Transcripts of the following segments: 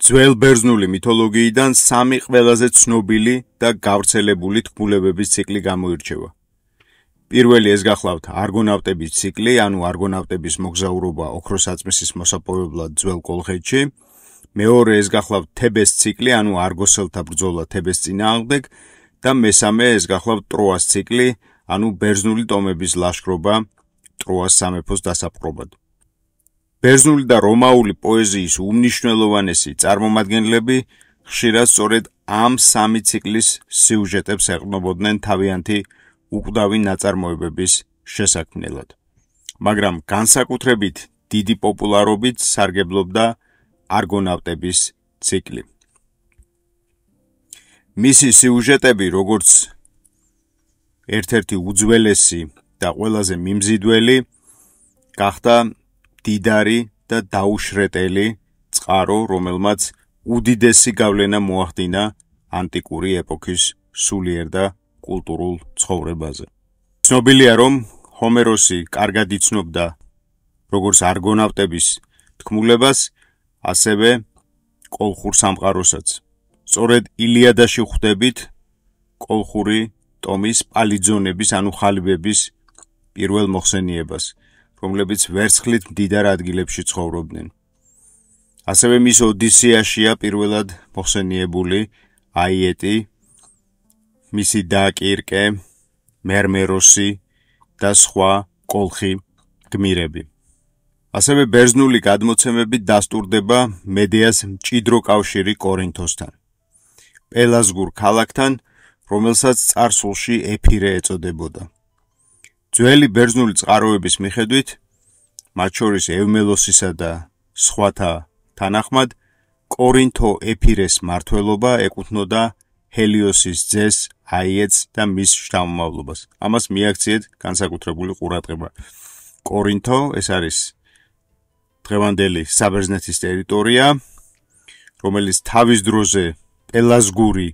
ძველ ბერძნული მითოლოგიიდან სამი ყველაზე ცნობილი და გავრცელებული თქმულებების ციკლი გამოირჩევა. პირველი ეს გახლავთ არგონავტების ციკლი, ანუ არგონავტების მოგზაურობა ოქროსაწმისის მოსაპოვებლად ძველ კოლხეთში. მეორე ეს გახლავთ თებეს ციკლი, ანუ არგოსელთა ბრძოლა თებეს წინააღმდეგ და მესამე ეს გახლავთ ტროას ციკლი, ანუ ბერძნული ტომების ლაშქრობა ტროას სამეფოს დასაპყრობად. ბერძნული და რომაული პოეზიის უმნიშვნელოვანესი წარმომადგენლები ხშირად სწორედ ამ სამი ციკლის სიუჟეტებს ეყრდნობოდნენ თავიანთი უკვდავი ნაწარმოებების შესაქმნელად. მაგრამ განსაკუთრებით დიდი პოპულარობით სარგებლობდა არგონავტების ციკლი. მისი სიუჟეტები, როგორც ერთ-ერთი უძველესი და ყველაზე მიმზიდველი, გახდა დიდარი და დაუშრეტელი წყარო, რომელმაც უდიდესი გავლენა მოახდინა ანტიკური ეპოქის სულიერ და კულტურულ ცხოვრებაზე. ცნობილია, რომ ჰომეროსი კარგად იცნობდა როგორც არგონავტების თქმულებას, ასევე კოლხურ სამყაროსაც. სწორედ ილიადაში ხვდებით კოლხური ტომის პალიძონების, ანუ ხალიბების პირველ მოხსენიებას, რომლებიც ვერცხლით მდიდარ ადგილებში ცხოვრობდნენ. ასევე მის ოდისეაშია პირველად მოხსენიებული აიეტი, მისი და კირკე, მერმეროსი და სხვა კოლხი გმირები. ასევე ბერძნული გადმოცემებით დასტურდება მედეას მჭიდრო კავშირი კორინთოსთან, პელაზგურ ქალაქთან, რომელსაც წარსულში ეფირე ეწოდებოდა. ძველი ბერძნული წყაროების მიხედვით, მათ შორის ევმელოსისა და სხვათა თანახმად, კორინთო ეფირეს მმართველობა ეკუთვნოდა ჰელიოსის ძეს აიეტს და მის შთამომავლობას. ამას მიაქციეთ განსაკუთრებული ყურადღება. კორინთო ეს არის დღევანდელი საბერძნეთის ტერიტორია, რომელიც თავის დროზე პელაზგური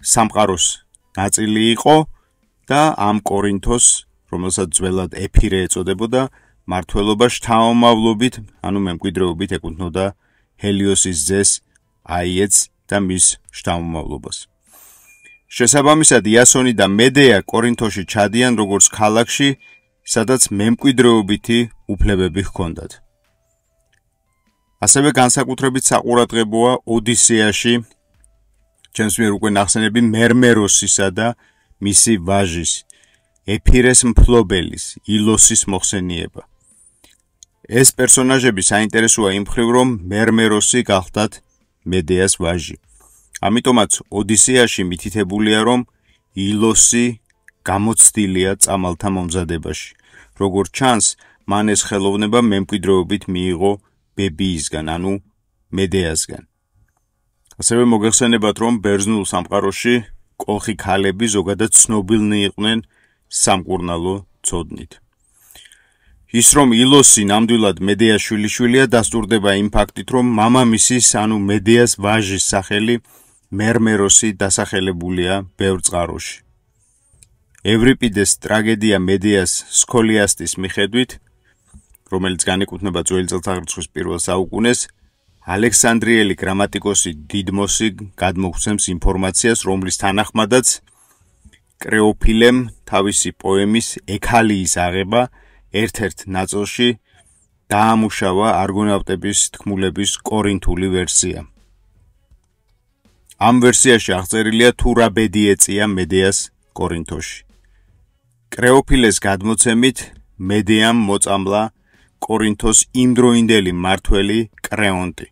სამყაროს ნაწილი იყო და ამ კორინთოს, რომელსაც ძველად ეფირე ეწოდებოდა, მმართველობა შთამომავლობით, ანუ მემკვიდრეობით ეკუთვნოდა ჰელიოსის ძეს აიეტს და მის შთამომავლობას. შესაბამისად, იასონი და მედეა კორინთოში ჩადიან როგორც ქალაქში, სადაც მემკვიდრეობითი უფლებები ჰქონდათ. ასევე განსაკუთრებით საყურადღებოა ოდისეაში, ჩემს მიერ უკვე ნახსენები მერმეროსისა და მისი ვაჟის, ეფირეს მფლობელის, ილოსის მოხსენიება. ეს პერსონაჟები საინტერესოა იმ მხრივ, რომ მერმეროსი გახლდათ მედეას ვაჟი. ამიტომაც ოდისეაში მითითებულია, რომ ილოსი გამოცდილია წამალთა მომზადებაში. როგორც ჩანს, მან ეს ხელოვნება მემკვიდრეობით მიიღო ბებიისგან, ანუ მედეასგან. ასევე მოგეხსენებათ, რომ ბერძნულ სამყაროში კოლხი ქალები ზოგადად ცნობილნი იყვნენ სამკურნალო ცოდნით. ის რომ ილოსი ნამდვილად მედეას შვილიშვილია, დასტურდება იმ ფაქტით, რომ მამამისის, ანუ მედეას ვაჟის სახელი მერმეროსი დასახელებულია ბევრ წყაროში. ევრიპიდეს ტრაგედია მედეას სქოლიასტის მიხედვით, რომელიც განეკუთვნება ძველი წელთაღრიცხვის პირველ საუკუნეს, ალექსანდრიელი გრამატიკოსი დიდმოსი გადმოგვცემს ინფორმაციას, რომლის თანახმადაც კრეოფილემ თავისი პოემის ექალიის აღება ერთ-ერთ ნაწილში დაამუშავა არგონავტების თქმულების კორინთული ვერსია. ამ ვერსიაში აღწერილია თუ რა ბედი ეწია მედეას კორინთოში. კრეოფილეს გადმოცემით მედეამ მოწამლა კორინთოს იმდროინდელი მმართველი კრეონტი,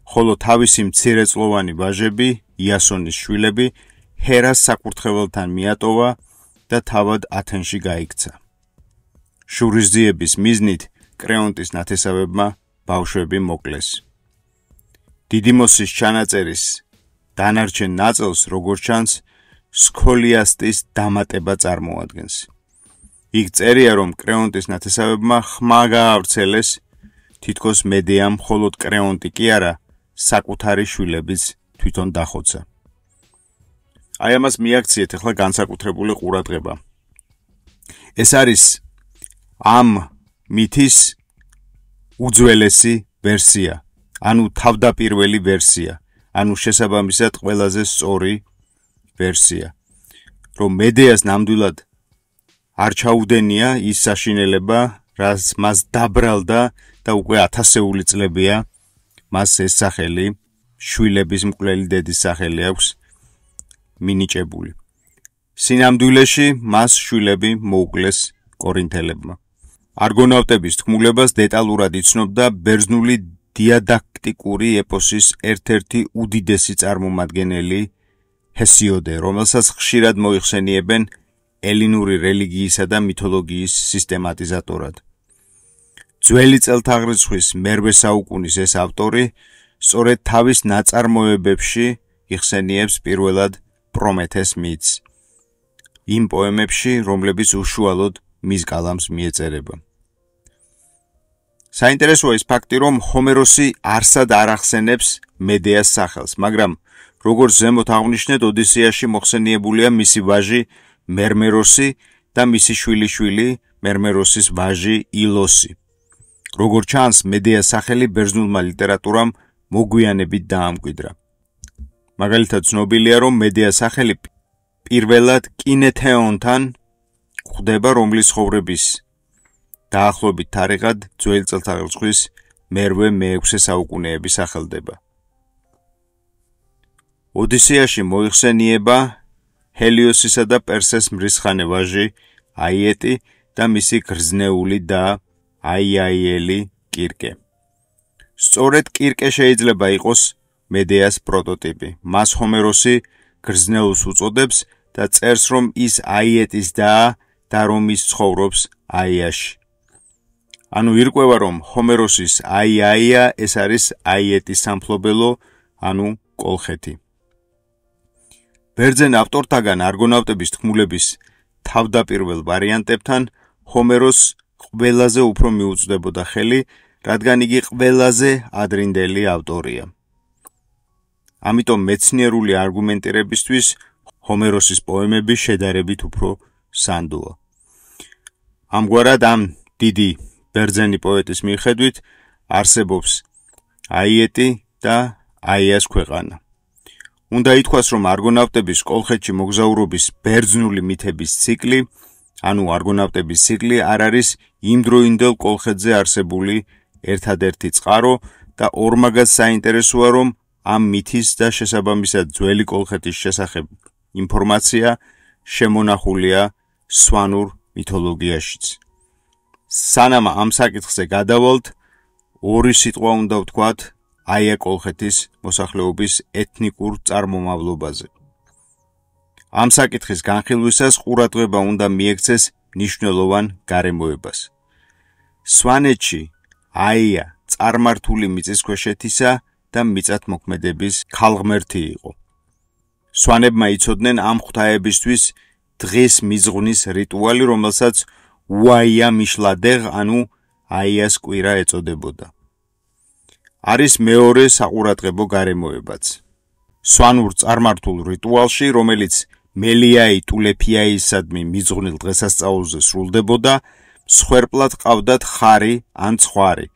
ხოლო თავისი მცირეწლოვანი ვაჟები, იასონის შვილები, ჰერას საკურთხეველთან მიატოვა და თავად ათენში გაიქცა. შურისძიების მიზნით კრეონტის ნათესავებმა ბავშვები მოკლეს. დიდიმოსის ჩანაწერის დანარჩენ ნაწილს, როგორც ჩანს, სქოლიასტის დამატება წარმოადგენს. იქ წერია, რომ კრეონტის ნათესავებმა ხმა გაავრცელეს, თითქოს მედეამ მხოლოდ კრეონტი კი არა, საკუთარი შვილებიც თვითონ დახოცა. აი ამას მიაქციეთ ახლა განსაკუთრებული ყურადღება. ეს არის ამ მითის უძველესი ვერსია, ანუ თავდაპირველი ვერსია, ანუ შესაბამისად ყველაზე სწორი ვერსია. რომ მედეას ნამდვილად არ ჩაუდენია ის საშინელება, რაც მას დაბრალდა და უკვე 1000-ეული წლებია მას ეს სახელი, შვილების მკვლელი დედის სახელი აქვს მინიჭებული. სინამდვილეში მას შვილები მოუკლეს კორინთელებმა. არგონავტების თქმულებას დეტალურად იცნობდა ბერძნული დიადაქტიკური ეპოსის ერთ-ერთი უდიდესი წარმომადგენელი ჰესიოდე, რომელსაც ხშირად მოიხსენიებენ ელინური რელიგიისა და მითოლოგიის სისტემატიზატორად. ძველი წელთაღრიცხვის მერვე საუკუნის ეს ავტორი სწორედ თავის ნაწარმოებებში იხსენიებს პირველად პრომეთეს მითს, იმ პოემებში, რომლებიც უშუალოდ მის კალამს მიეწერება. საინტერესოა ის ფაქტი, რომ ჰომეროსი არსად არ ახსენებს მედეას სახელს, მაგრამ როგორც ზემოთ აღვნიშნეთ, ოდისეაში მოხსენიებულია მისი ვაჟი მერმეროსი და მისი შვილიშვილი მერმეროსის ვაჟი ილოსი. როგორც ჩანს, მედეას სახელი ბერძნულმა ლიტერატურამ მოგვიანებით დაამკვიდრა. მაგალითად, ცნობილია, რომ მედეას სახელი პირველად კინეთეონთან გვხვდება, რომლის ცხოვრების დაახლოებით თარიღად ძველი წელთაღრიცხვის მე-6 საუკუნეები სახელდება. ოდისეაში მოიხსენიება ჰელიოსისა და პერსეს მრისხანე ვაჟი აიეტი და მისი გრძნეული და აიაიელი კირკე. სწორედ კირკე შეიძლება იყოს მედეას პროტოტიპი. მას ჰომეროსი გრძნეულს უწოდებს და წერს, რომ ის აიეტის და რომ ის ცხოვრობს აიაში. ანუ ირკვევა, რომ ჰომეროსის აია ეს არის აიეტის სამფლობელო, ანუ კოლხეთი. ბერძენ ავტორთაგან არგონავტების თქმულების თავდაპირველ ვარიანტებთან ჰომეროსს ყველაზე უფრო მიუწვდებოდა ხელი, რადგან იგი ყველაზე ადრინდელი ავტორია. ამიტომ მეცნიერული არგუმენტირებისთვის ჰომეროსის პოემები შედარებით უფრო სანდოა. ამგვარად ამ დიდი ბერძენი პოეტის მიხედვით არსებობს აიეტი და აიას ქვეყანა. უნდა ითქვას, რომ არგონავტების კოლხეთში მოგზაურობის ბერძნული მითების ციკლი, ანუ არგონავტების ციკლი არ არის იმდროინდელ კოლხეთზე არსებული ერთადერთი წყარო და ორმაგად საინტერესოა, რომ ამ მითის და შესაბამისად ძველი კოლხეთის შესახებ ინფორმაცია შემონახულია სვანურ მითოლოგიაშიც. სანამ ამ საკითხზე გადავალთ, ორი სიტყვა უნდა ვთქვათ აია კოლხეთის მოსახლეობის ეთნიკურ წარმომავლობაზე. ამ საკითხის განხილვისას ყურადღება უნდა მიექცეს მნიშვნელოვან გარემოებას. სვანეთში აია წარმართული მიწისქვეშეთისა და მიწათმოქმედების ქალღმერთი იყო. სვანებმა იცოდნენ ამ ღვთაებისთვის დღის მიზღვნის რიტუალი, რომელსაც უაია მიშლადეღ, ანუ აიას კვირა ეწოდებოდა. არის მეორე საყურადღებო გარემოებაც. სვანურ წარმართულ რიტუალში, რომელიც მელიაი ტულეფიაისადმი მიზღვნილ დღესასწაულზე სრულდებოდა, მსხვერპლად ყავდათ ხარი ან ცხვარი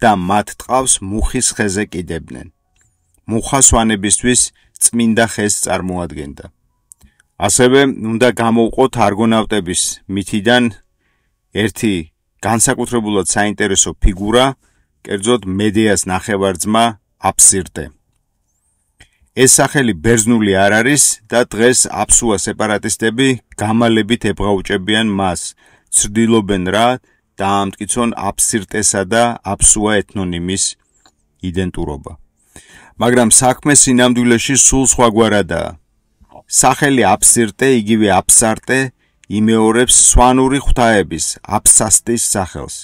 და მათ ტყავს მუხის ხეზე კიდებდნენ. მუხა სვანებისთვის წმინდა ხეს წარმოადგენდა. ასევე უნდა გამოვყოთ არგონავტების მითიდან ერთი განსაკუთრებულად საინტერესო ფიგურა, კერძოდ მედეას ნახევარ-ძმა აფსირტე. ეს სახელი ბერძნული არ არის და დღეს აფსუა სეპარატისტები გამალებით ებღაუჭებიან მას, ცდილობენ რა დაამტკიცონ აფსირტესა და აფსუა ეთნონიმის იდენტურობა. მაგრამ საქმე სინამდვილეში სულ სხვაგვარადაა. სახელი აფსირტე, იგივე აფსარტე იმეორებს სვანური ღვთაების აფსასტის სახელს,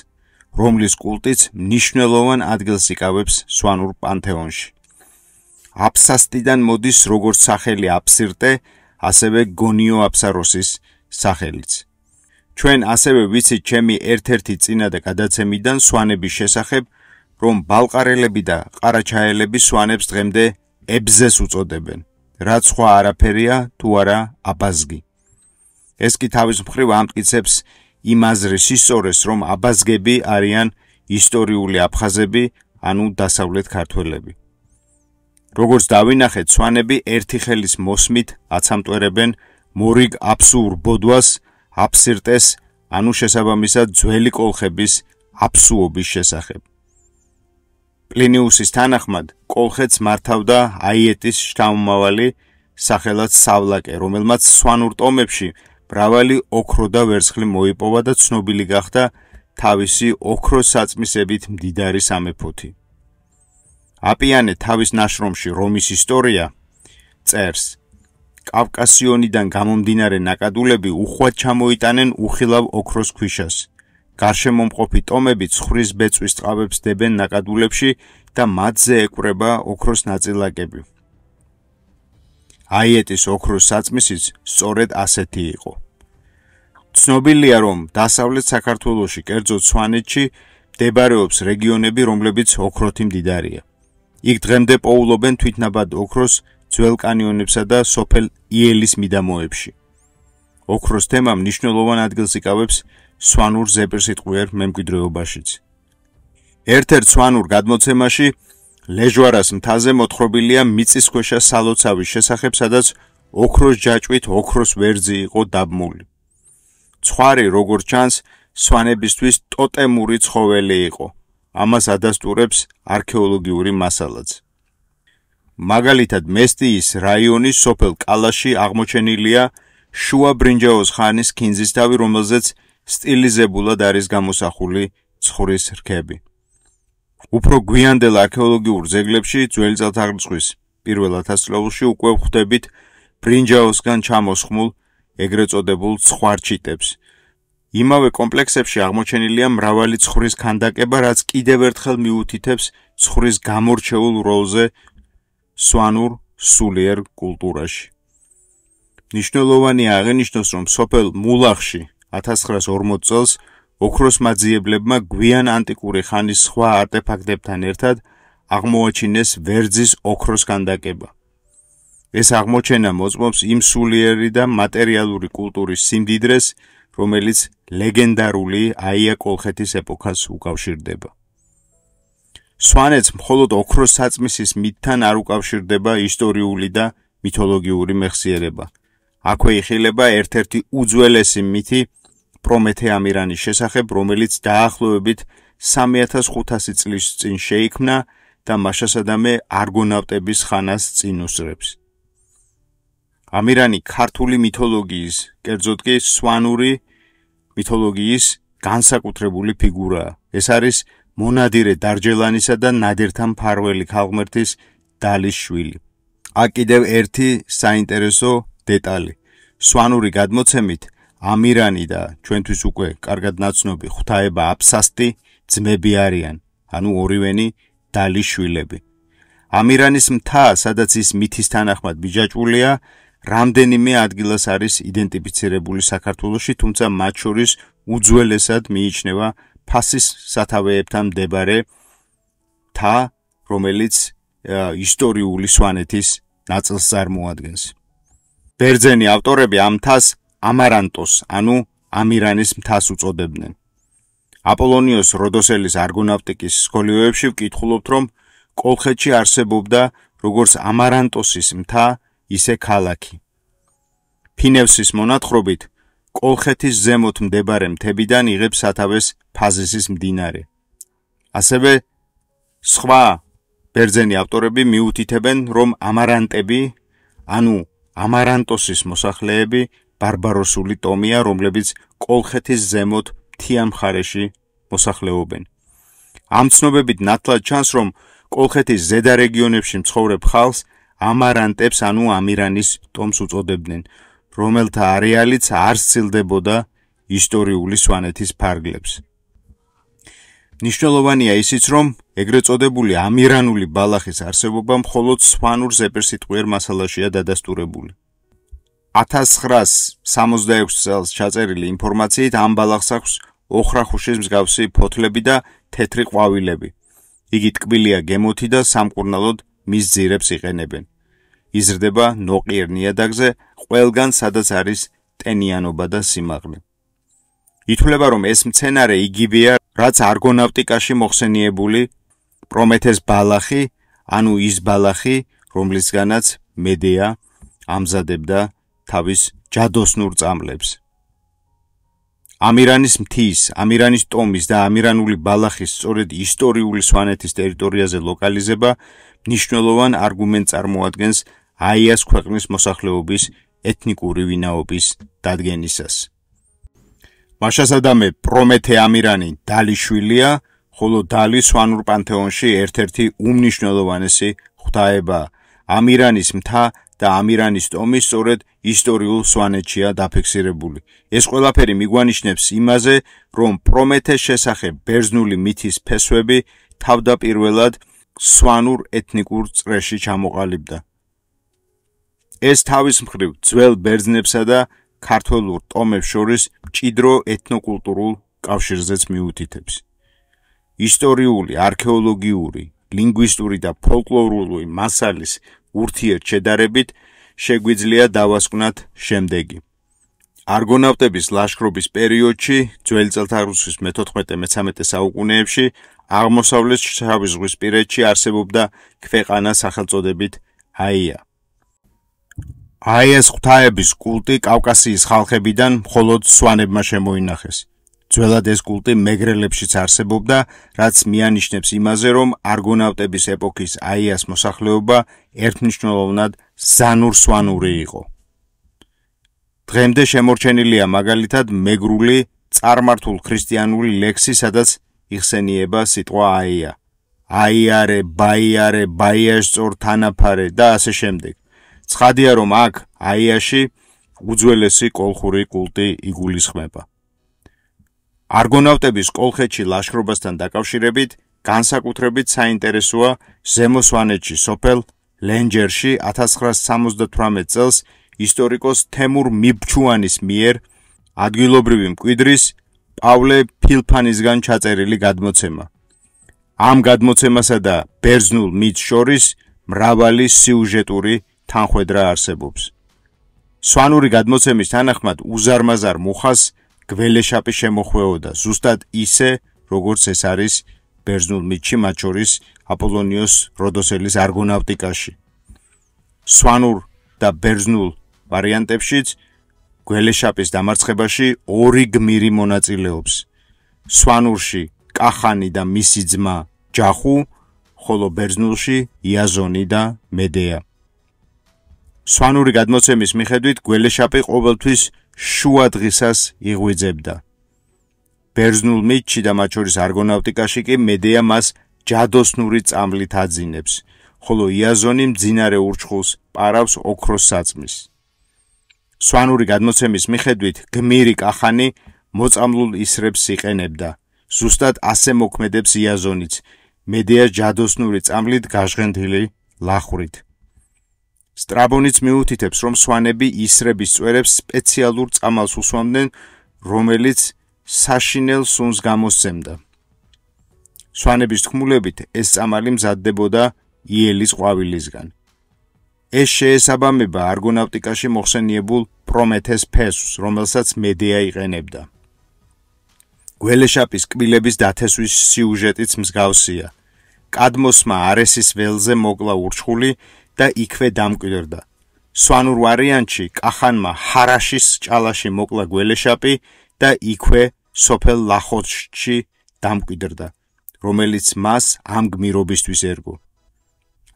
რომლის კულტიც მნიშვნელოვან ადგილს იკავებს სვანურ პანთეონში. აფსასტიდან მოდის როგორც სახელი აფსირტე, ასევე გონიო აფსაროსის სახელიც. ჩვენ ასევე ვიცით ჩემი ერთ-ერთი წინა და გადაცემიდან სვანების შესახებ, რომ ბალყარელები და ყარაჩაელები სვანებს დღემდე ებზეს უწოდებენ, რაც სხვა არაფერია თუ არა აბაზგი. ეს კი თავის მხრივ ამტკიცებს იმ აზრის ისწორეს, რომ აბაზგები არიან ისტორიული აფხაზები, ანუ დასავლეთ ქართველები. როგორც დავინახეთ, სვანები ერთი ხელის მოსმით აცამტვერებენ მორიგ აფსუურ ბოდვას, აფსირტეს, ანუ შესაბამისად ძველი კოლხების აფსუობის შესახებ. პლინიუსის თანახმად, კოლხეთს მართავდა აიეტის შთამომავალი, სახელად სავლაკე, რომელმაც სვანურ ტომებში მრავალი ოქრო და ვერცხლი მოიპოვა და ცნობილი გახდა თავისი ოქროს საწმისებით მდიდარი სამეფოთი. აპიანე თავის ნაშრომში რომის ისტორია წერს: კავკასიონიდან გამომდინარე ნაკადულები უხვად ჩამოიტანენ უხილავ ოქროს ქვიშას. გარშემომყოფი ტომები ცხვრის ბეწვის ტყავებს დებენ ნაკადულებში და მათზე ეკვრება ოქროს ნაწილაკები. აიეტის ოქროს საწმისიც სწორედ ასეთი იყო. ცნობილია, რომ დასავლეთ საქართველოში, კერძოდ სვანეთში, მდებარეობს რეგიონები, რომლებიც ოქროთი მდიდარია. იქ დღემდე პოულობენ თვითნაბად ოქროს ძველ კანიონებსა და სოფელ იელის მიდამოებში. ოქროს თემა მნიშვნელოვან ადგილს იკავებს სვანურ ზეპირსიტყვიერ მემკვიდრეობაშიც. ერთ-ერთ სვანურ გადმოცემაში ლეჟვარას მთაზე მოთხრობილია მიწისქვეშა სალოცავის შესახებ, სადაც ოქროს ჯაჭვით ოქროს ვერძი იყო დაბმული. ცხვარი, როგორც ჩანს, სვანებისთვის ტოტემური ცხოველი იყო. ამას ადასტურებს არქეოლოგიური მასალაც. მაგალითად, მესტიის რაიონის სოფელ კალაში აღმოჩენილია შუა ბრინჯაოს ხანის ქინძისთავი, რომელზეც სტილიზებულად არის გამოსახული ცხვრის რქები. უფრო გვიანდელ არქეოლოგიურ ძეგლებში ძველი წელთაღრიცხვის პირველ ათასწლეულში უკვე ვხვდებით ბრინჯაოსგან ჩამოსხმულ ეგრეთ წოდებულ ცხვარჩიტებს. იმავე კომპლექსებში აღმოჩენილია მრავალი ცხვრის ქანდაკება, რაც კიდევ ერთხელ მიუთითებს ცხვრის გამორჩეულ როლზე სვანურ სულიერ კულტურაში. მნიშვნელოვანია აღინიშნოს, რომ სოფელ მულახში 1940 წელს ოქროს მაძიებლებმა გვიან ანტიკური ხანის სხვა არტეფაქტებთან ერთად აღმოაჩინეს ვერძის ოქროს ქანდაკება. ეს აღმოჩენა მოწმობს იმ სულიერი და მატერიალური კულტურის სიმდიდრეს, რომელიც ლეგენდარული აია კოლხეთის ეპოქას უკავშირდება. სვანეთს მხოლოდ ოქროს საწმისის მითთან არ უკავშირდება ისტორიული და მითოლოგიური მეხსიერება. აქვე იხილება ერთ-ერთი უძველესი მითი პრომეთე ამირანის შესახებ, რომელიც დაახლოებით 3500 წლის წინ შეიქმნა და მაშასადამე არგონავტების ხანას წინ უსწრებს. ამირანი ქართული მითოლოგიის, კერძოდ კი სვანური მითოლოგიის განსაკუთრებული ფიგურაა. ეს არის მონადირე დარჯელანისა და ნადირთა მფარველი ქალღმერთის დალის შვილი. აქ კიდევ ერთი საინტერესო დეტალი. სვანური გადმოცემით ამირანი და ჩვენთვის უკვე კარგად ნაცნობი ღვთაება აფსასტი ძმები არიან, ანუ ორივენი დალის შვილები. ამირანის მთა, სადაც ის მითის თანახმად მიჯაჭვულია, რამდენიმე ადგილას არის იდენტიფიცირებული საქართველოში, თუმცა მათ შორის უძველესად მიიჩნევა ფასის სათავეებთან მდებარე მთა, რომელიც ისტორიული სვანეთის ნაწილს წარმოადგენს. ბერძენი ავტორები ამ მთას ამარანტოს, ანუ ამირანის მთას უწოდებდნენ. აპოლონიოს როდოსელის არგონავტიკის სკოლიოებში ვკითხულობთ, რომ კოლხეთში არსებობდა როგორც ამარანტოსის მთა, ისე ქალაქი. ფინევსის მონათხრობით, კოლხეთის ზემოთ მდებარე მთებიდან იღებს სათავეს ფაზისის მდინარე. ასევე სხვა ბერძენი ავტორები მიუთითებენ, რომ ამარანტები, ანუ ამარანტოსის მოსახლეები ბარბაროსული ტომია, რომლებიც კოლხეთის ზემოთ მთიან მხარეში მოსახლეობენ. ამ ცნობებით ნათლად ჩანს, რომ კოლხეთის ზედა რეგიონებში მცხოვრებ ხალხს ამარანტებს, ანუ ამირანის ტომს უწოდებდნენ, რომელთა არეალიც არ სცილდებოდა ისტორიული სვანეთის ფარგლებს. მნიშვნელოვანია ისიც, რომ ეგრეთ წოდებული ამირანული ბალახის არსებობა მხოლოდ სვანურ ზეპირსიტყვიერ მასალაშია დადასტურებული. 1966 წელს ჩაწერილი ინფორმაციით ამ ბალახს აქვს ოხრახუშის მსგავსი ფოთლები და თეთრი ყვავილები. იგი ტკბილია გემოთი და სამკურნალოდ მის ძირებს იყენებენ. იზრდება ნოყიერ ნიადაგზე, ყველგან სადაც არის ტენიანობა და სიმაღლე. ითვლება, რომ ეს მცენარე იგივეა, რაც არგონავტიკაში მოხსენიებული პრომეთეს ბალახი, ანუ ის ბალახი, რომლისგანაც მედეა ამზადებდა თავის ჯადოსნურ წამლებს. ამირანის მთის, ამირანის ტომის და ამირანული ბალახის სწორედ ისტორიული სვანეთის ტერიტორიაზე ლოკალიზება მნიშვნელოვან არგუმენტს წარმოადგენს აიას ქვეყნის მოსახლეობის ეთნიკური ვინაობის დადგენისას. მაშასადამე პრომეთე ამირანი დალიშვილია, ხოლო დალი სვანურ პანთეონში ერთ-ერთი უმნიშვნელოვანესი ღვთაებაა. ამირანის მთა და ამირანის ტომი სწორედ ისტორიულ სვანეთშია დაფიქსირებული. ეს ყველაფერი მიგვანიშნებს იმაზე, რომ პრომეთეს შესახებ ბერძნული მითის ფესვები თავდაპირველად სვანურ ეთნიკურ წრეში ჩამოყალიბდა. ეს თავის მხრივ ძველ ბერძნებსა და ქართველურ ტომებს შორის მჭიდრო ეთნოკულტურულ კავშირზეც მიუთითებს. ისტორიული, არქეოლოგიური, ლინგვისტური და ფოლკლორული მასალის ურთიერთშედარებით შეგვიძლია დავასკვნათ შემდეგი. არგონავტების ლაშქრობის პერიოდში, ძველი წელთაღრიცხვის მე-14-მე-13 საუკუნეებში, აღმოსავლეთ შავი ზღვისპირეთში არსებობდა ქვეყანა სახელწოდებით აია. აიას ღვთაების კულტი კავკასიის ხალხებიდან მხოლოდ სვანებმა შემოინახეს. ძველად ეს კულტი მეგრელებშიც არსებობდა, რაც მიანიშნებს იმაზე, რომ არგონავტების ეპოქის აიას მოსახლეობა ერთმნიშვნელოვნად ზანურ-სვანური იყო. დღემდე შემორჩენილია მაგალითად მეგრული წარმართულ ქრისტიანული ლექსი, სადაც იხსენიება სიტყვა აია. აიარე, ბაიარე, ბაიაშწორ თანაფარე და ასე შემდეგ. ცხადია, რომ აქ აიაში უძველესი კოლხური კულტი იგულისხმება. არგონავტების კოლხეთში ლაშქრობასთან დაკავშირებით განსაკუთრებით საინტერესოა ზემო სვანეთში სოფელ ლენჯერში 1978 წელს ისტორიკოს თემურ მიბჩუანის მიერ ადგილობრივი მკვიდრის პავლე ფილფანისგან ჩაწერილი გადმოცემა. ამ გადმოცემასა და ბერძნულ მითს შორის მრავალი სიუჟეტური თანხვედრა არსებობს. სვანური გადმოცემის თანახმად უზარმაზარ მუხას გველეშაპი შემოხვეოდა, ზუსტად ისე, როგორც ეს არის ბერძნულ მითში, მათ შორის აპოლონიოს როდოსელის არგონავტიკაში. სვანურ და ბერძნულ ვარიანტებშიც გველეშაპის დამარცხებაში ორი გმირი მონაწილეობს. სვანურში კახანი და მისი ძმა ჯახუ, ხოლო ბერძნულში იაზონი და მედეა. სვანური გადმოცემის მიხედვით გველეშაპი ყოველთვის შუა დღისას იღვიძებდა. ბერძნულ მითში და მათ შორის არგონავტიკაში კი მედეა მას ჯადოსნური წამლით აძინებს, ხოლო იაზონი მძინარე ურჩხულს პარავს ოქროს საწმის. სვანური გადმოცემის მიხედვით გმირი კახანი მოწამლულ ისრებს იყენებდა. ზუსტად ასე მოქმედებს იაზონიც, მედეას ჯადოსნური წამლით გაჟღენთილი ლახვრით. სტრაბონიც მიუთითებს, რომ სვანები ისრების წვერებს სპეციალურ წამალს უსვამდნენ, რომელიც საშინელ სუნს გამოსცემდა. სვანების თქმულებით ეს წამალი მზადდებოდა იელის ყვავილისგან. ეს შეესაბამება არგონავტიკაში მოხსენიებულ პრომეთეს ფესვს, რომელსაც მედეა იყენებდა. გველეშაპის კბილების დათესვის სიუჟეტიც მსგავსია. კადმოსმა არესის ველზე მოკლა ურჩხული და იქვე დამკვიდრდა. სვანურ ვარიანტში კახანმა ჰარაშის ჭალაში მოკლა გველეშაპი და იქვე სოფელ ლახოჩში დამკვიდრდა, რომელიც მას ამ გმირობისთვის ერგო.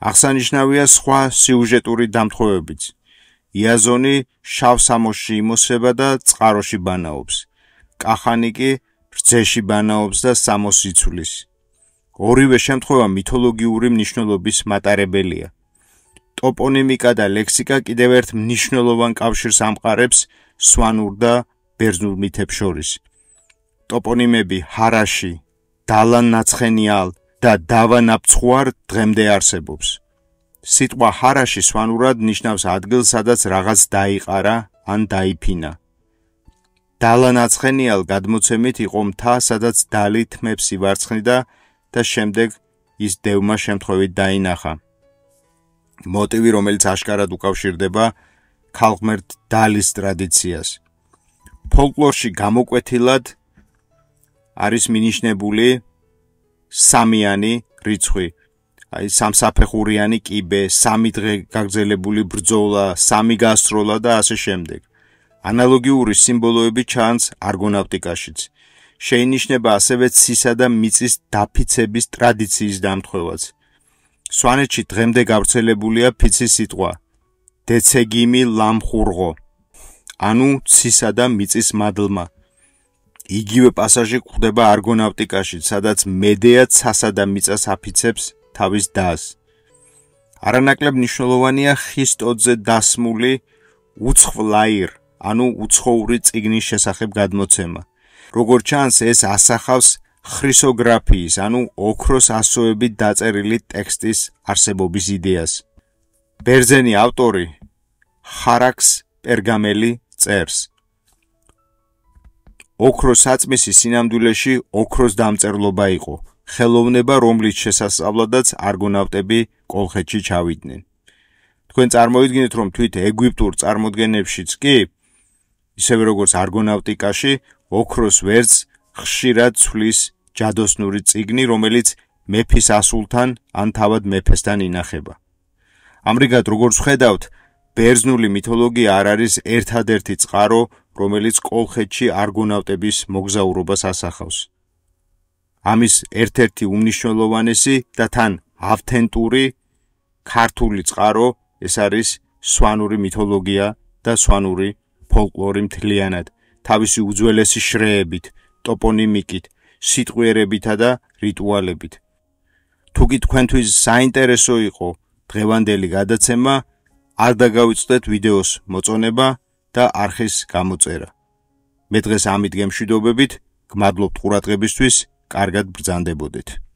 აღსანიშნავია სხვა სიუჟეტური დამთხოვებიც. იაზონი შავ სამოსში იმოსება და წყაროში ბანაობს. კახანი კი რძეში ბანაობს და სამოსს იცვლის. ორივე შემთხვევა მითოლოგიური მნიშვნელობის მატარებელია. ტოპონიმიკა და ლექსიკა კიდევ ერთ მნიშვნელოვან კავშირს ამყარებს სვანურ და ბერძნულ მითებს შორის. ტოპონიმები ჰარაში, დალანაცხენიალ და დავანაფცხუარ დღემდე არსებობს. სიტყვა ჰარაში სვანურად ნიშნავს ადგილს, სადაც რაღაც დაიყარა ან დაიფინა. დალანაცხენიალ გადმოცემით იყო მთა, სადაც დალი თმებს ივარცხნიდა და შემდეგ ის დევმა შემთხვევით დაინახა. მოტივი, რომელიც აშკარად უკავშირდება ქალღმერთ დალის ტრადიციას. ფოლკლორში გამოკვეთილად არის მინიშნებული სამიანი რიცხვი, აი სამსაფეხურიანი კიბე, 3 დღე გაგრძელებული ბრძოლა, 3 გასროლა და ასე შემდეგ. ანალოგიური სიმბოლოები ჩანს არგონავტიკაშიც. შეინიშნება ასევე ცისა და მიწის დაფიცების ტრადიციის დამთხვევაც. სვანეთში დღემდე გავრცელებულია ფიცის სიტყვა დეცეგიმი ლამხურღო, ანუ ცისა და მიწის მადლმა. იგივე პასაჟი გვხვდება არგონავტიკაში, სადაც მედეა ცასა და მიწას აფიცებს თავის დას. არანაკლებ მნიშვნელოვანია ხის ტოტზე დასმული უცხვლაირ, ანუ უცხოური წიგნის შესახებ გადმოცემა. როგორც ჩანს, ეს ასახავს ხრისოგრაფიის, ანუ ოქროს ასოებით დაწერილი ტექსტის არსებობის იდეას. ბერძენი ავტორი ხარაქს პერგამელი წერს. ოქროს საწმისი სინამდვილეში ოქროს დამწერლობა იყო, ხელოვნება, რომლის შესასწავლადაც არგონავტები კოლხეთში ჩავიდნენ. თქვენ წარმოიდგინეთ, რომ თვით ეგვიპტურ წარმოდგენებშიც კი, ისევე როგორც არგონავტიკაში, ოქროს ვერცხლს ხშირად ცვლის ჯადოსნური წიგნი, რომელიც მეფის ასულთან ან თავად მეფესთან ინახება. ამრიგად, როგორც ხედავთ, ბერძნული მითოლოგია არ არის ერთადერთი წყარო, რომელიც კოლხეთში არგონავტების მოგზაურობას ასახავს. ამის ერთ-ერთი უმნიშვნელოვანესი და თან ავთენტური ქართული წყარო ეს არის სვანური მითოლოგია და სვანური ფოლკლორი მთლიანად, თავისი უძველესი შრეებით, ტოპონიმიკით, სიტყვიერებითა და რიტუალებით. თუ კი თქვენთვის საინტერესო იყო დღევანდელი გადაცემა, არ დაგავიწყდეთ ვიდეოს მოწონება და არხის გამოწერა. მე დღეს ამით გემშვიდობებით, გმადლობთ ყურადღებისთვის, კარგად ბრძანდებოდეთ.